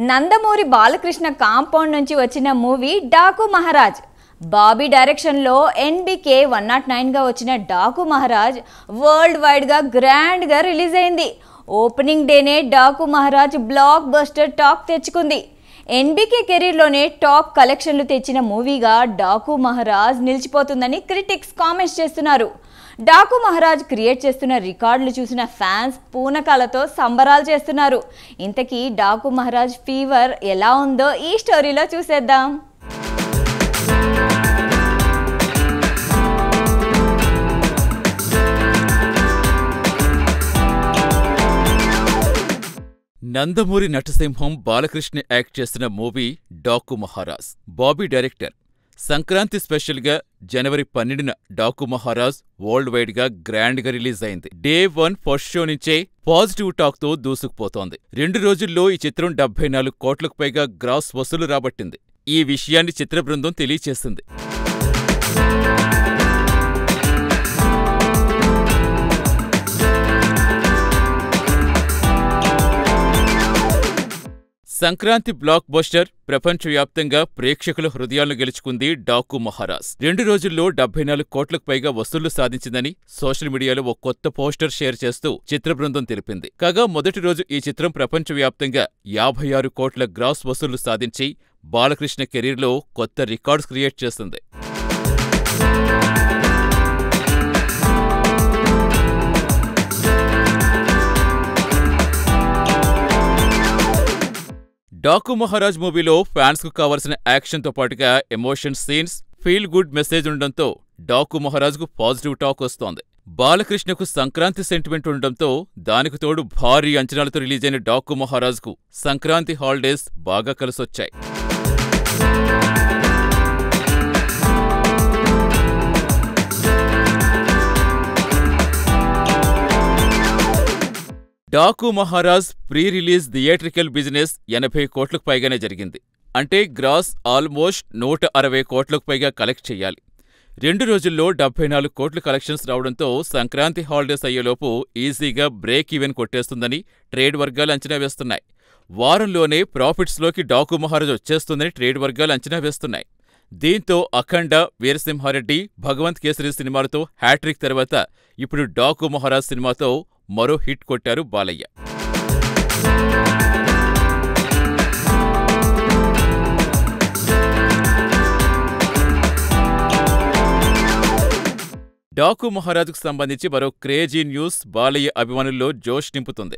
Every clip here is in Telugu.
నందమూరి బాలకృష్ణ కాంపౌండ్ నుంచి వచ్చిన మూవీ డాకు మహారాజ్. బాబీ డైరెక్షన్లో ఎన్బికే 109గా వచ్చిన డాకు మహారాజ్ వరల్డ్ వైడ్గా గ్రాండ్గా రిలీజ్ అయింది. ఓపెనింగ్ డేనే Daaku Maharaj block buster talk తెచ్చుకుంది. ఎన్బికే కెరీర్లోనే టాప్ కలెక్షన్లు తెచ్చిన మూవీగా డాకు మహారాజ్ నిలిచిపోతుందని క్రిటిక్స్ కామెంట్స్ చేస్తున్నారు. డాకు మహారాజ్ క్రియేట్ చేస్తున్న రికార్డులు చూసిన ఫ్యాన్స్ పూనకాలతో సంబరాలు చేస్తున్నారు. ఇంతకీ డాకు మహారాజ్ ఫీవర్ ఎలా ఉందో ఈ స్టోరీలో చూసేద్దాం. నందమూరి నటసింహం బాలకృష్ణ యాక్ట్ చేసిన మూవీ డాకు మహారాజ్. బాబీ డైరెక్టర్. సంక్రాంతి స్పెషల్గా జనవరి 12న డాకు మహారాజ్ వరల్డ్ వైడ్ గా గ్రాండ్ గా రిలీజ్ అయింది. డే 1 ఫస్ట్ షో నుంచే పాజిటివ్ టాక్ తో దూసుకుపోతోంది. 2 రోజుల్లో ఈ చిత్రం 74 కోట్లకు పైగా గ్రాస్ వసూలు రాబట్టింది. ఈ విషయాన్ని చిత్ర బృందం తెలియచేసింది. సంక్రాంతి బ్లాక్ బస్టర్ ప్రపంచవ్యాప్తంగా ప్రేక్షకుల హృదయాలను గెలుచుకుంది డాకు మహారాజ్. 2 రోజుల్లో 74 కోట్లకు పైగా వసూళ్లు సాధించిందని సోషల్ మీడియాలో ఓ కొత్త పోస్టర్ షేర్ చేస్తూ చిత్ర బృందం తెలిపింది. కాగా మొదటి రోజు ఈ చిత్రం ప్రపంచవ్యాప్తంగా 56 కోట్ల గ్రాస్ వసూళ్లు సాధించి బాలకృష్ణ కెరీర్లో కొత్త రికార్డ్స్ క్రియేట్ చేసింది. డాకు మహారాజ్ మూవీలో ఫ్యాన్స్ కు కావలసిన యాక్షన్ తో పాటుగా emotion scenes, feel good message ఉండడంతో డాకు మహారాజ్ కు పాజిటివ్ టాక్ వస్తోంది. బాలకృష్ణకు సంక్రాంతి సెంటిమెంట్ ఉండడంతో దానికి తోడు భారీ అంచనాలతో రిలీజ్ అయిన డాకు మహారాజ్ కు సంక్రాంతి హాలిడేస్ బాగా కలిసొచ్చాయి. Daaku Maharaaj pre release theatrical business 80 కోట్లకు పైగానే జరిగింది. అంటే గ్రాస్ ఆల్మోస్ట్ 160 కోట్లకు పైగా కలెక్ట్ చెయ్యాలి. 2 రోజుల్లో 74 కోట్ల కలెక్షన్స్ రావడంతో సంక్రాంతి హాలిడేస్ అయ్యేలోపు ఈజీగా బ్రేక్ ఈవెన్ కొట్టేస్తుందని ట్రేడ్ వర్గాలు అంచనా వేస్తున్నాయి. వారంలోనే ప్రాఫిట్స్లోకి డాకు మహారాజ్ వచ్చేస్తుందని ట్రేడ్ వర్గాలు అంచనా వేస్తున్నాయి. దీంతో అఖండ, వీరసింహారెడ్డి, భగవంత్ కేసరి సినిమాలతో హ్యాట్రిక్ తర్వాత ఇప్పుడు డాకు మహారాజ్ సినిమాతో మరో హిట్ కొట్టారు బాలయ్య. డాకు మహారాజ్కు సంబంధించి మరో క్రేజీ న్యూస్ బాలయ్య అభిమానుల్లో జోష్ నింపుతుంది.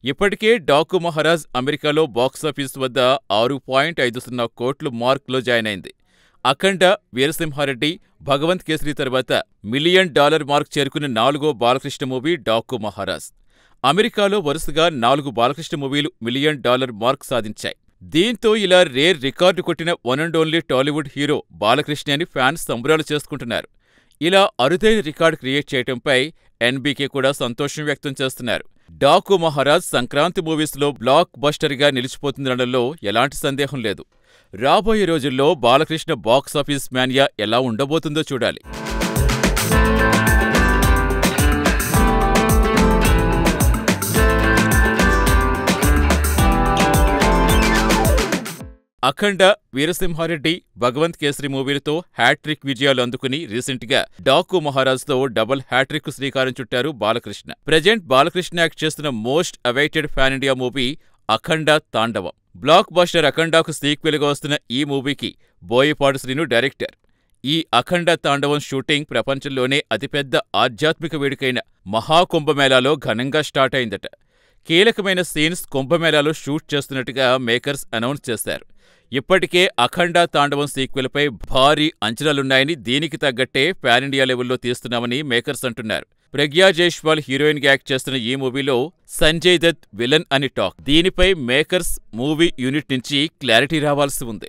ఇప్పటికే డాకు మహారాజ్ అమెరికాలో బాక్సాఫీస్ వద్ద 6.50 కోట్లు మార్క్లో జాయిన్ అయింది. అఖండ, వీరసింహారెడ్డి, భగవంత్ కేసరి తర్వాత $1 మిలియన్ మార్క్ చేరుకున్న 4వ బాలకృష్ణ మూవీ డాకు మహారాజ్. అమెరికాలో వరుసగా 4 బాలకృష్ణ మూవీలు $1 మిలియన్ మార్క్ సాధించాయి. దీంతో ఇలా రేర్ రికార్డు కొట్టిన one and only Tollywood hero Balakrishna అని ఫ్యాన్స్ సంబరాలు చేసుకుంటున్నారు. ఇలా అరుదైన రికార్డు క్రియేట్ చేయటంపై ఎన్బికే కూడా సంతోషం వ్యక్తం చేస్తున్నారు. డాకు మహారాజ్ సంక్రాంతి మూవీస్లో బ్లాక్ బస్టర్గా నిలిచిపోతుందనడంలో ఎలాంటి సందేహం లేదు. రాబోయే రోజుల్లో బాలకృష్ణ బాక్సాఫీస్ మానియా ఎలా ఉండబోతుందో చూడాలి. అఖండ, వీరసింహారెడ్డి, భగవంత్ కేసరి మూవీలతో హ్యాట్రిక్ విజయాలు అందుకుని రీసెంట్గా డాకు మహారాజ్తో డబుల్ హ్యాట్రిక్ శ్రీకారం చుట్టారు బాలకృష్ణ. ప్రెజెంట్ బాలకృష్ణ యాక్ట్ చేస్తున్న most awaited pan India movie Akhanda Thandavam. Block buster అఖండాకు సీక్వెల్గా వస్తున్న ఈ మూవీకి బోయపాటి శ్రీను డైరెక్టర్. ఈ అఖండ తాండవం షూటింగ్ ప్రపంచంలోనే అతిపెద్ద ఆధ్యాత్మిక వేడుకైన మహాకుంభమేళాలో ఘనంగా స్టార్ట్ అయిందట. కీలకమైన సీన్స్ కుంభమేళాలో షూట్ చేస్తున్నట్టుగా మేకర్స్ అనౌన్స్ చేశారు. ఇప్పటికే అఖండ తాండవం సీక్వెల్పై భారీ అంచనాలున్నాయని, దీనికి తగ్గట్టే పాన్ ఇండియా లెవెల్లో తీస్తున్నామని మేకర్స్ అంటున్నారు. ప్రగ్యా జైస్వాల్ హీరోయిన్గా యాక్ట్ చేస్తున్న ఈ మూవీలో సంజయ్ దత్ విలన్ అని టాక్. దీనిపై మేకర్స్ మూవీ యూనిట్ నుంచి క్లారిటీ రావాల్సి ఉంది.